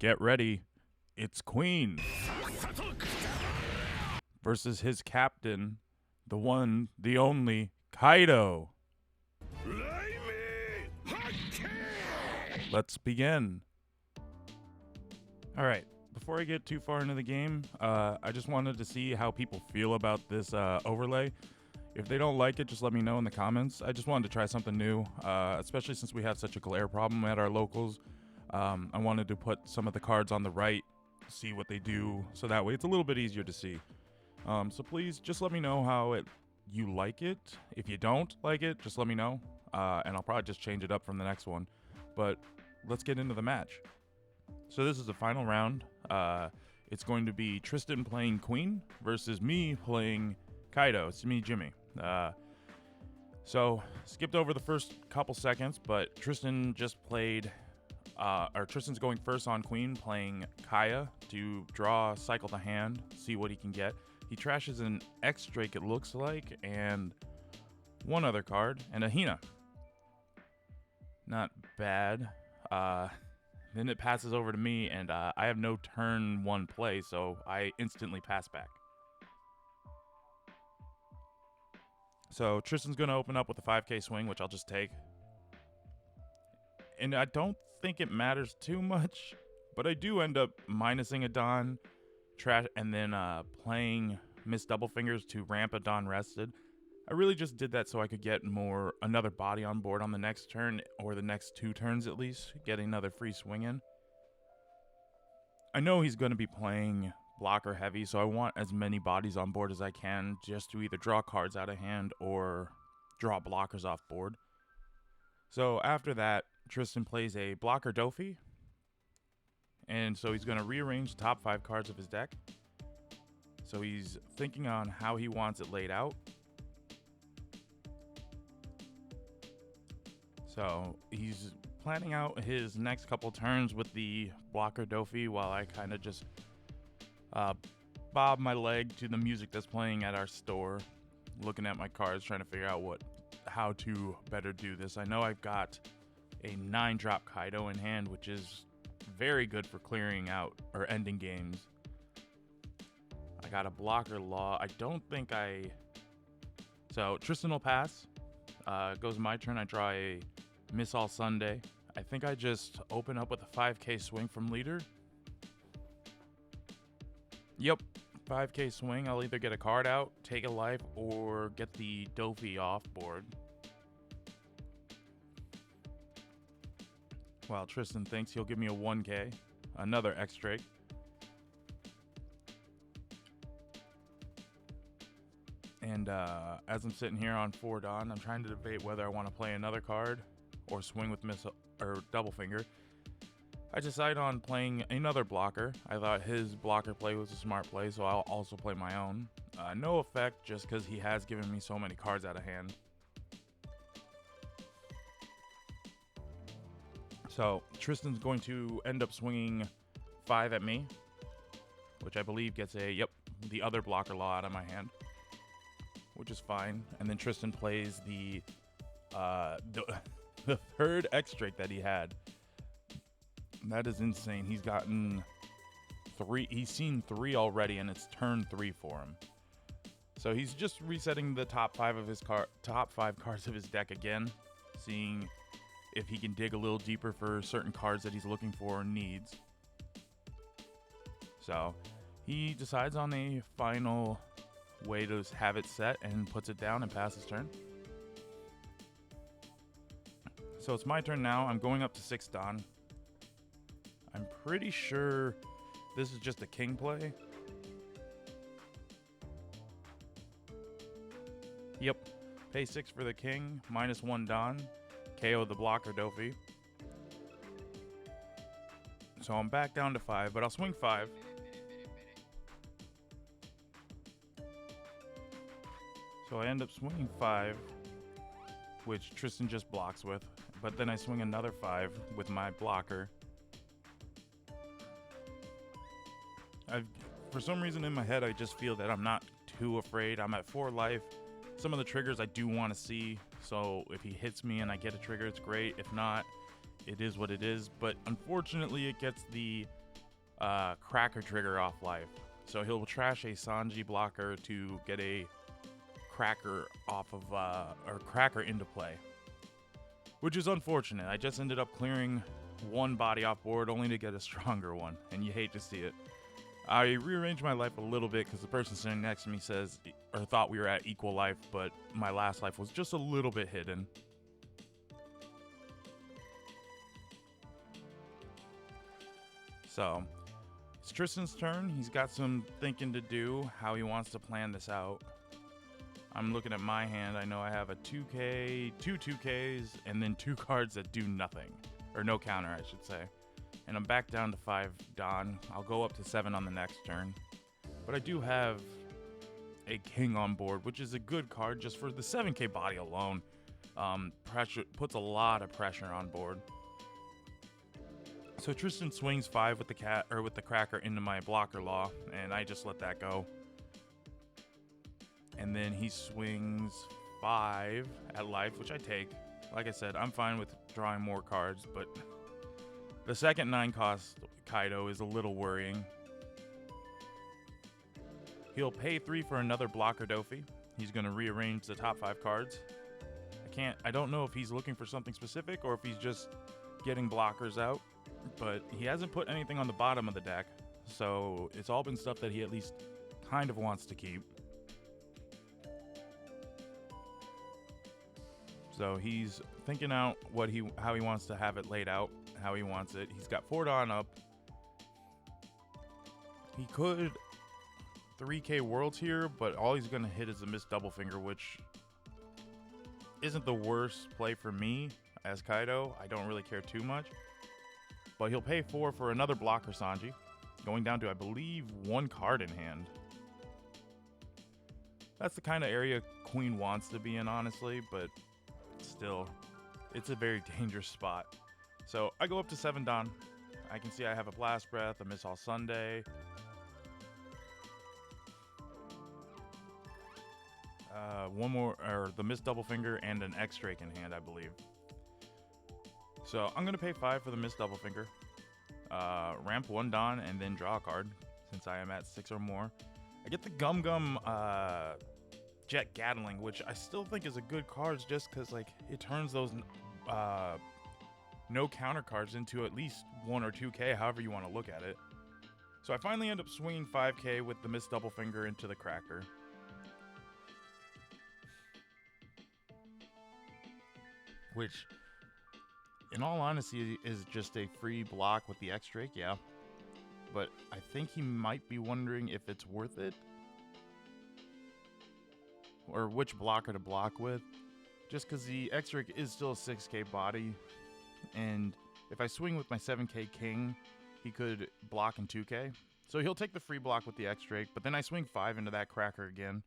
Get ready. It's Queen versus his captain, the one, the only, Kaido. Let's begin. All right. Before I get too far into the game, I just wanted to see how people feel about this overlay. If they don't like it, just let me know in the comments. I just wanted to try something new, especially since we have such a glare problem at our locals. I wanted to put some of the cards on the right, see what they do, so that way it's a little bit easier to see. So please just let me know how you like it. If you don't like it, just let me know, and I'll probably just change it up from the next one. But let's get into the match. So this is the final round. It's going to be Tristan playing Queen versus me playing Kaido. It's me, Jimmy. So skipped over the first couple seconds, but Tristan just played, Tristan's going first on Queen, playing Kaya to draw, cycle the hand, see what he can get. He trashes an X-Drake, it looks like, and one other card, and a Hina. Not bad. Then it passes over to me, and I have no turn one play, so I instantly pass back. So Tristan's going to open up with a 5k swing, which I'll just take. And I don't think it matters too much, but I do end up minusing a Don, and then playing Miss Double Fingers to ramp a Don rested. I really just did that so I could get another body on board on the next turn, or the next 2 turns at least, get another free swing in. I know he's going to be playing blocker heavy, so I want as many bodies on board as I can just to either draw cards out of hand or draw blockers off board. So after that, Tristan plays a blocker Dofi, and so he's going to rearrange the top 5 cards of his deck. So he's thinking on how he wants it laid out. So he's planning out his next couple turns with the blocker Dofi while I kind of just bob my leg to the music that's playing at our store, looking at my cards, trying to figure out how to better do this. I know I've got a 9-drop Kaido in hand, which is very good for clearing out or ending games. I got a blocker Law. So Tristan will pass. Goes my turn. I draw a Miss All Sunday. I think I just open up with a 5k swing from leader. Yep, 5k swing. I'll either get a card out, take a life, or get the Dofi off board. While Tristan thinks he'll give me a 1k, another X-Drake. And as I'm sitting here on 4 Dawn, I'm trying to debate whether I want to play another card or swing with Double Finger. I decide on playing another blocker. I thought his blocker play was a smart play, so I'll also play my own. No effect, just because he has given me so many cards out of hand. So Tristan's going to end up swinging 5 at me, which I believe gets the other blocker Law out of my hand, which is fine. And then Tristan plays the third X-Drake that he had. That is insane. He's gotten 3. He's seen 3 already, and it's turn 3 for him. So he's just resetting the top 5 cards of his deck again, seeing if he can dig a little deeper for certain cards that he's looking for or needs. So he decides on a final way to have it set and puts it down and passes turn. So it's my turn now. I'm going up to 6 Don. I'm pretty sure this is just a king play. Yep. Pay 6 for the king, -1 Don. KO the blocker Dofi. So I'm back down to 5, but I'll swing 5. So I end up swinging 5, which Tristan just blocks with. But then I swing another 5 with my blocker. For some reason in my head, I just feel that I'm not too afraid. I'm at 4 life. Some of the triggers I do want to see. So if he hits me and I get a trigger, it's great. If not, it is what it is. But unfortunately, it gets the Cracker trigger off life. So he'll trash a Sanji blocker to get a Cracker off of, or Cracker into play. Which is unfortunate. I just ended up clearing one body off board only to get a stronger one, and you hate to see it. I rearranged my life a little bit because the person sitting next to me says, or thought we were at equal life, but my last life was just a little bit hidden. So, it's Tristan's turn. He's got some thinking to do, how he wants to plan this out. I'm looking at my hand. I know I have a 2K, two 2Ks, and then 2 cards that do nothing. Or no counter, I should say. And I'm back down to 5 Don. I'll go up to 7 on the next turn. But I do have a King on board, which is a good card just for the 7K body alone. Pressure puts a lot of pressure on board. So Tristan swings 5 with the Cracker into my blocker law, and I just let that go. And then he swings 5 at life, which I take. Like I said, I'm fine with drawing more cards, but the second 9 cost Kaido is a little worrying. He'll pay 3 for another blocker Dofi. He's going to rearrange the top 5 cards. I don't know if he's looking for something specific or if he's just getting blockers out, but he hasn't put anything on the bottom of the deck, so it's all been stuff that he at least kind of wants to keep. So he's thinking out how he wants to have it laid out, how he wants it. He's got 4 Dawn up. He could 3K Worlds here, but all he's going to hit is a missed double finger, which isn't the worst play for me as Kaido. I don't really care too much. But he'll pay 4 for another blocker Sanji, going down to, I believe, 1 card in hand. That's the kind of area Queen wants to be in, honestly, but still, it's a very dangerous spot. So I go up to 7 Dawn. I can see I have a Blast Breath, a Miss All Sunday. One more, or the Missed Double Finger and an X-Drake in hand, I believe. So I'm going to pay 5 for the Missed Double Finger. Ramp 1 Dawn and then draw a card, since I am at 6 or more. I get the Gum Gum Jet Gatling, which I still think is a good card just because like it turns those no counter cards into at least 1 or 2K, however you want to look at it. So I finally end up swinging 5K with the Missed Double Finger into the Cracker. Which, in all honesty, is just a free block with the X-Drake, yeah. But I think he might be wondering if it's worth it. Or which blocker to block with. Just because the X-Drake is still a 6K body. And if I swing with my 7K King, he could block in 2K. So he'll take the free block with the X-Drake, but then I swing 5 into that Cracker again.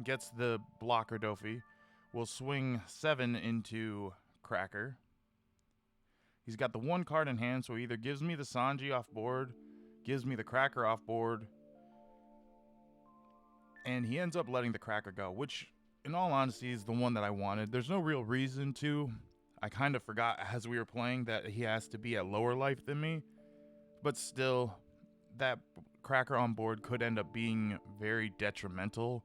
Gets the blocker Dofi. We'll swing 7 into Cracker. He's got the 1 card in hand, so he either gives me the Sanji off board, gives me the Cracker off board, and he ends up letting the Cracker go, which, in all honesty, is the one that I wanted. There's no real reason to. I kind of forgot as we were playing that he has to be at lower life than me, but still, that Cracker on board could end up being very detrimental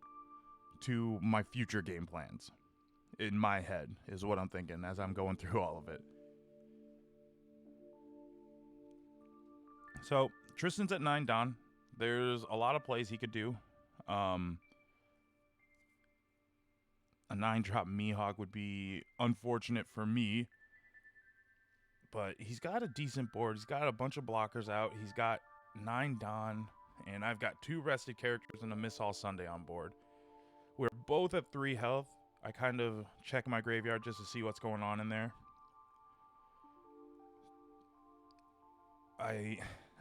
to my future game plans. In my head, is what I'm thinking as I'm going through all of it. So, Tristan's at 9 Dawn. There's a lot of plays he could do. A 9-drop Mihawk would be unfortunate for me. But he's got a decent board. He's got a bunch of blockers out. He's got 9 Dawn. And I've got 2 rested characters and a Miss All Sunday on board. We're both at 3 health. I kind of check my graveyard just to see what's going on in there. I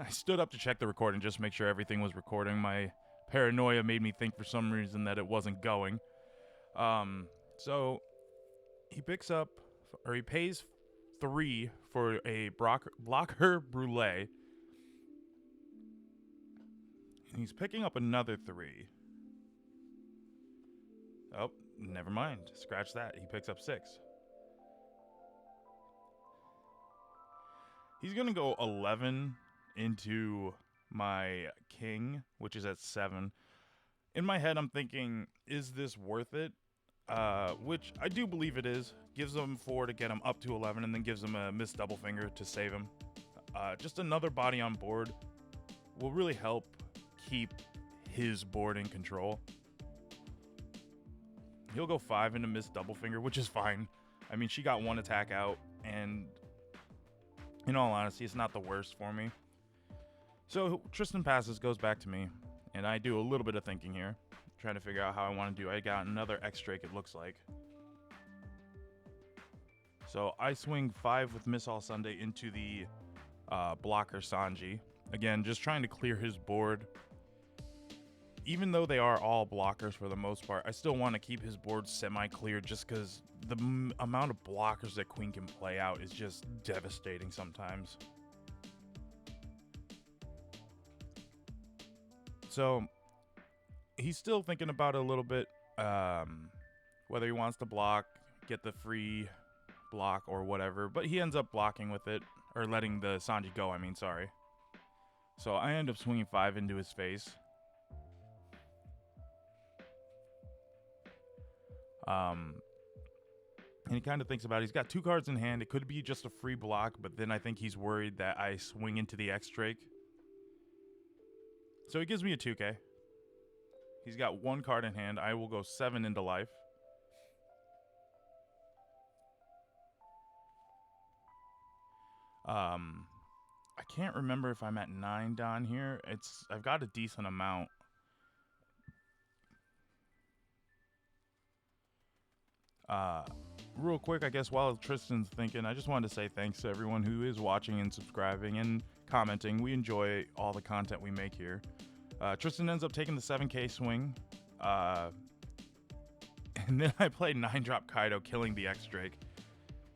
stood up to check the recording just to make sure everything was recording. My paranoia made me think for some reason that it wasn't going. So he picks up, or he pays 3 for a blocker Brulee. And he's picking up another 3. Oh, never mind. Scratch that. He picks up 6. He's going to go 11 into my king, which is at 7. In my head, I'm thinking, is this worth it? Which I do believe it is. Gives him 4 to get him up to 11, and then gives him a missed double finger to save him. Just another body on board will really help keep his board in control. He'll go 5 into missed double finger, which is fine. I mean, she got 1 attack out, and in all honesty, it's not the worst for me. So Tristan passes, goes back to me, and I do a little bit of thinking here, trying to figure out how I want to do. I got another X-Drake, it looks like. So I swing 5 with Miss All Sunday into the blocker Sanji. Again, just trying to clear his board. Even though they are all blockers for the most part, I still want to keep his board semi-clear just because the amount of blockers that Queen can play out is just devastating sometimes. So he's still thinking about it a little bit, whether he wants to block, get the free block or whatever, but he ends up blocking with it, or letting the Sanji go, sorry. So I end up swinging 5 into his face. And he kind of thinks about it. He's got 2 cards in hand. It could be just a free block, but then I think he's worried that I swing into the X-Drake. So he gives me a 2K. He's got 1 card in hand. I will go 7 into life. I can't remember if I'm at 9 down here. I've got a decent amount. Real quick, I guess while Tristan's thinking, I just wanted to say thanks to everyone who is watching and subscribing and commenting. We enjoy all the content we make here. Tristan ends up taking the 7K swing. And then I played 9-drop Kaido, killing the X-Drake.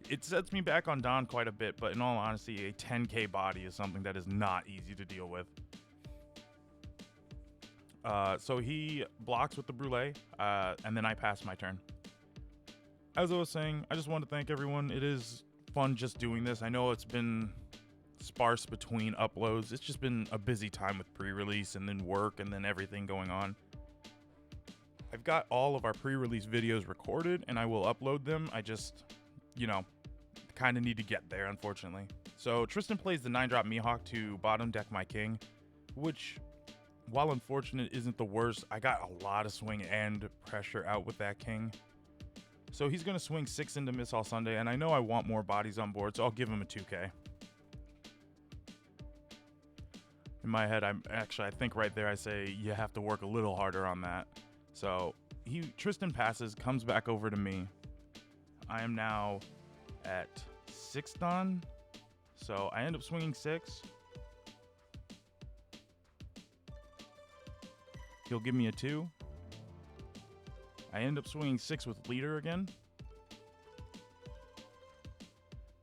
It sets me back on Dawn quite a bit, but in all honesty, a 10K body is something that is not easy to deal with. So he blocks with the Brûlée, and then I pass my turn. As I was saying, I just want to thank everyone. It is fun just doing this. I know it's been sparse between uploads. It's just been a busy time with pre-release and then work and then everything going on. I've got all of our pre-release videos recorded and I will upload them. I just, kind of need to get there, unfortunately. So Tristan plays the 9-drop Mihawk to bottom deck my king, which, while unfortunate, isn't the worst. I got a lot of swing and pressure out with that king. So he's going to swing 6 into Miss All Sunday, and I know I want more bodies on board, so I'll give him a 2K. In my head, I think right there I say you have to work a little harder on that. So Tristan passes, comes back over to me. I am now at 6 done, so I end up swinging 6. He'll give me a 2. I end up swinging 6 with leader again,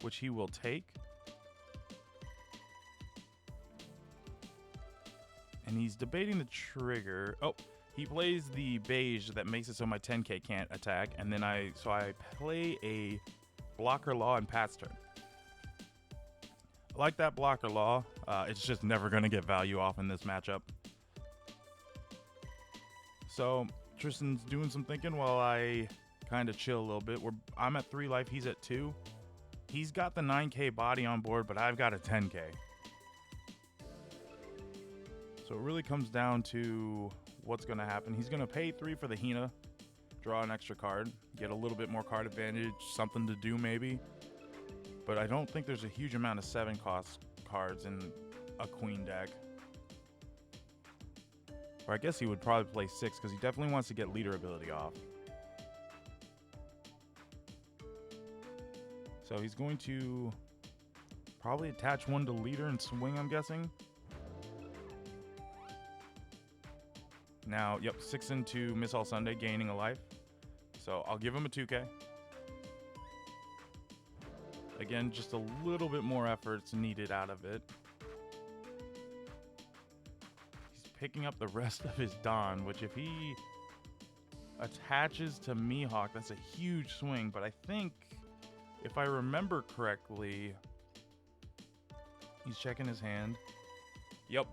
which he will take. And he's debating the trigger. Oh, he plays the beige that makes it so my 10K can't attack. And then I play a blocker law and Pat's turn. I like that blocker law. It's just never going to get value off in this matchup. So Tristan's doing some thinking while I kind of chill a little bit. I'm at 3 life, he's at 2. He's got the 9K body on board, but I've got a 10K. So it really comes down to what's going to happen. He's going to pay 3 for the Hina, draw an extra card, get a little bit more card advantage, something to do maybe. But I don't think there's a huge amount of 7-cost cards in a Queen deck. Or I guess he would probably play 6 because he definitely wants to get leader ability off. So he's going to probably attach 1 to leader and swing, I'm guessing. Now, 6 into Miss All Sunday, gaining a life. So I'll give him a 2K. Again, just a little bit more effort's needed out of it. Picking up the rest of his Dawn, which if he attaches to Mihawk, that's a huge swing. But I think, if I remember correctly, He's checking his hand. Yep.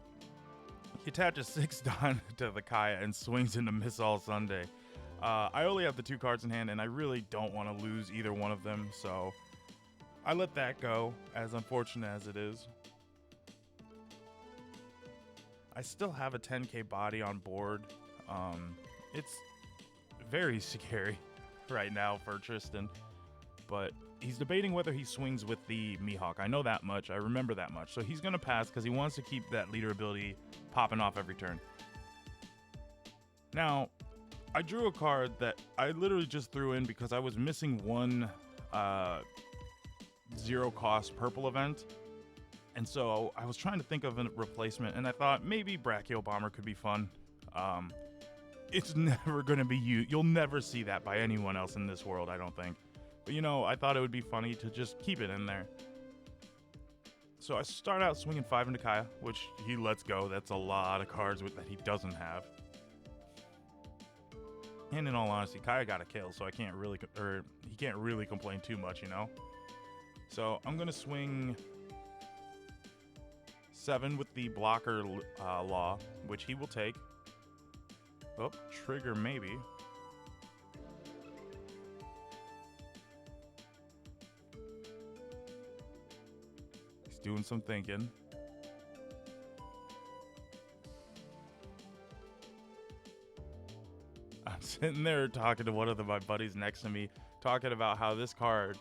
He attaches 6 Dawn to the Kaya and swings into Miss All Sunday. I only have the 2 cards in hand, and I really don't want to lose either one of them, so I let that go, as unfortunate as it is. I still have a 10k body on board. It's very scary right now for Tristan, but he's debating whether he swings with the Mihawk. I know that much. I remember that much. So he's going to pass because he wants to keep that leader ability popping off every turn. Now, I drew a card that I literally just threw in because I was missing one 0-cost purple event. And so I was trying to think of a replacement, and I thought maybe Brachio Bomber could be fun. It's never going to be you. You'll never see that by anyone else in this world, I don't think. But, you know, I thought it would be funny to just keep it in there. So I start out swinging 5 into Kaya, which he lets go. That's a lot of cards that he doesn't have. And in all honesty, Kaya got a kill, so he can't really complain too much, you know? So I'm going to swing 7 with the blocker law, which he will take. Oh, trigger maybe. He's doing some thinking. I'm sitting there talking to one of my buddies next to me, talking about how this card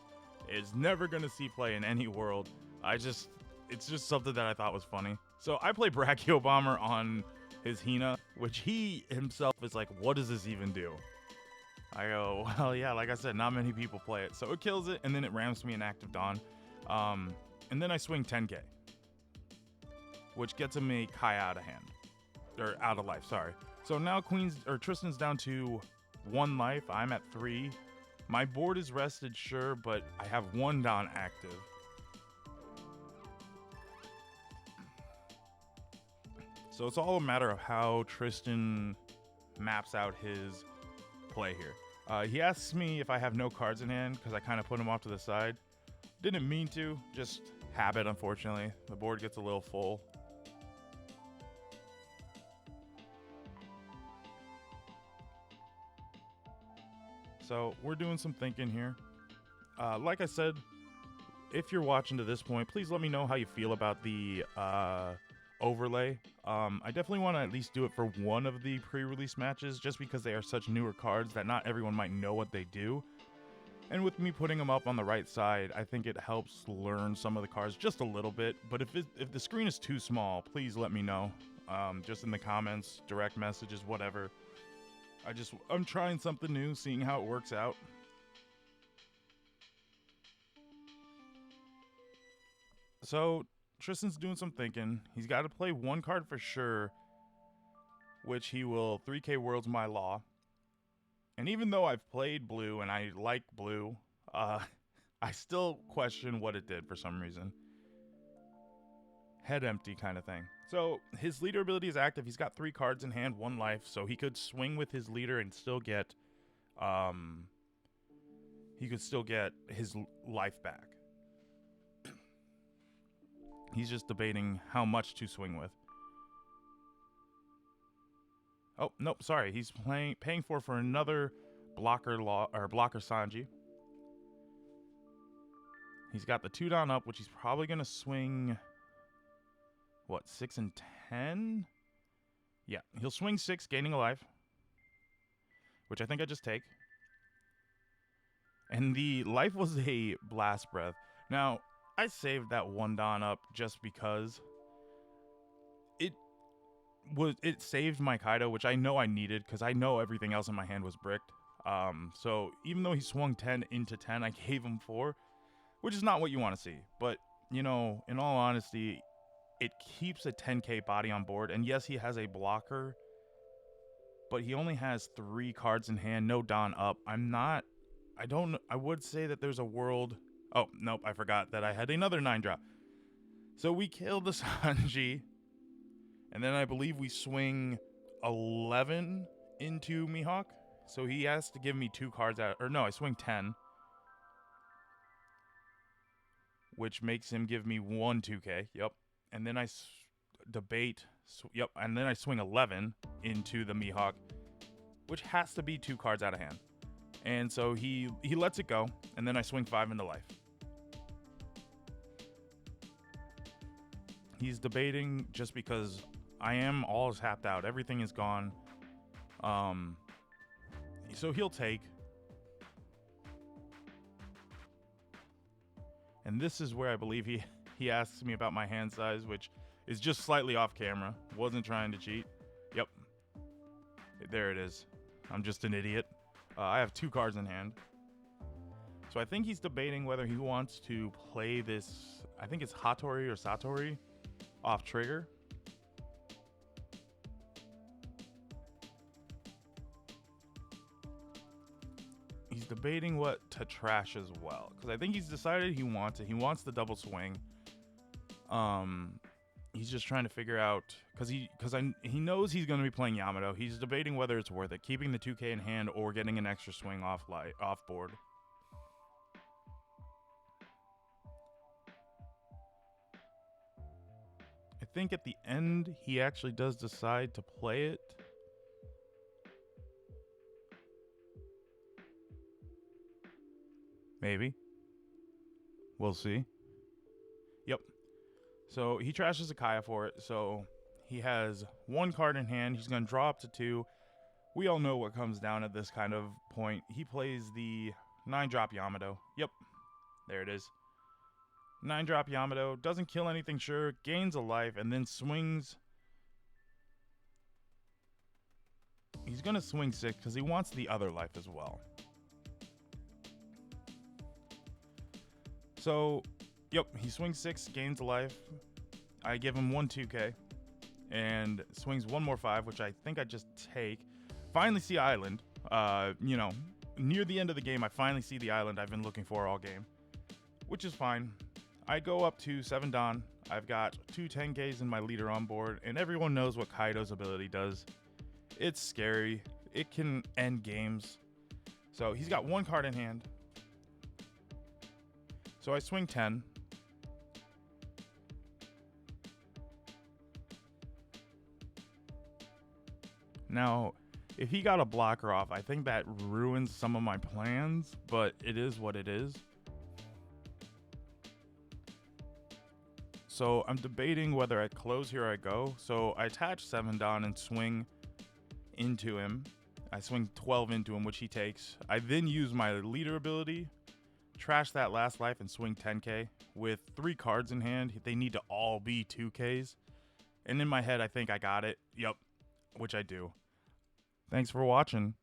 is never going to see play in any world. It's just something that I thought was funny. So I play Brachio Bomber on his Hina, which he himself is like, what does this even do? I go, well, yeah, like I said, not many people play it. So it kills it, and then it rams me an Active Dawn. And then I swing 10k, which gets him a Kaya out of hand. Or out of life, sorry. So now Tristan's down to 1 life. I'm at 3. My board is rested, sure, but I have 1 Dawn active. So it's all a matter of how Tristan maps out his play here. He asks me if I have no cards in hand because I kind of put him off to the side. Didn't mean to, just habit, unfortunately. The board gets a little full. So we're doing some thinking here. Like I said, if you're watching to this point, please let me know how you feel about the overlay. I definitely want to at least do it for one of the pre-release matches, just because they are such newer cards that not everyone might know what they do. And with me putting them up on the right side, I think it helps learn some of the cards just a little bit. But if the screen is too small, please let me know. Just in the comments, direct messages, whatever. I'm trying something new, seeing how it works out. So Tristan's doing some thinking. He's got to play 1 card for sure, which he will 3K Worlds My Law. And even though I've played blue and I like blue, I still question what it did for some reason. Head empty kind of thing. So his leader ability is active. He's got 3 cards in hand, 1 life, so he could swing with his leader and still get his life back. He's just debating how much to swing with. Oh, nope, sorry. He's paying for another blocker Sanji. He's got the 2 down up, which he's probably going to swing, what, 6 and 10? Yeah, he'll swing 6, gaining a life, which I think I just take. And the life was a Blast Breath. Now, I saved that 1 Dawn up just because it saved my Kaido, which I know I needed because I know everything else in my hand was bricked. So even though he swung 10 into 10, I gave him 4, which is not what you want to see. But, you know, in all honesty, it keeps a 10k body on board. And yes, he has a blocker, but he only has 3 cards in hand, no Dawn up. I would say that there's a world. Oh, nope, I forgot that I had another 9-drop. So we killed the Sanji. And then I believe we swing 11 into Mihawk. So he has to give me 2 cards out. Or no, I swing 10. which makes him give me 1 2K. Yep. And then I debate. Yep. And then I swing 11 into the Mihawk, which has to be 2 cards out of hand. And so he lets it go, and then I swing 5 into life. He's debating just because I am all tapped out. Everything is gone. So he'll take. And this is where I believe he asks me about my hand size, which is just slightly off camera. Wasn't trying to cheat. Yep. There it is. I'm just an idiot. I have 2 cards in hand. So I think he's debating whether he wants to play this, I think it's Hattori or Satori, off trigger. He's debating what to trash as well, because I think he's decided he wants it. He wants the double swing. He's just trying to figure out, because he knows he's going to be playing Yamato. He's debating whether it's worth it, keeping the 2K in hand or getting an extra swing off board. I think at the end he actually does decide to play it. Maybe. We'll see. Yep. So he trashes a Kaya for it. So he has 1 card in hand. He's going to draw up to 2. We all know what comes down at this kind of point. He plays the 9-drop Yamato. Yep. There it is. 9-drop Yamato. Doesn't kill anything, sure. Gains a life and then swings. He's going to swing 6 because he wants the other life as well. So, yep, he swings 6, gains a life. I give him 1 2K and swings 1 more 5, which I think I just take. Finally see Island. Near the end of the game, I finally see the island I've been looking for all game, which is fine. I go up to 7 Dan. I've got 2 10Ks in my leader on board, and everyone knows what Kaido's ability does. It's scary. It can end games. So he's got 1 card in hand. So I swing 10. Now, if he got a blocker off, I think that ruins some of my plans, but it is what it is. So I'm debating whether I close here or I go. So I attach 7 down and swing into him. I swing 12 into him, which he takes. I then use my leader ability, trash that last life, and swing 10K. With 3 cards in hand, they need to all be 2Ks. And in my head, I think I got it. Yep, which I do. Thanks for watching.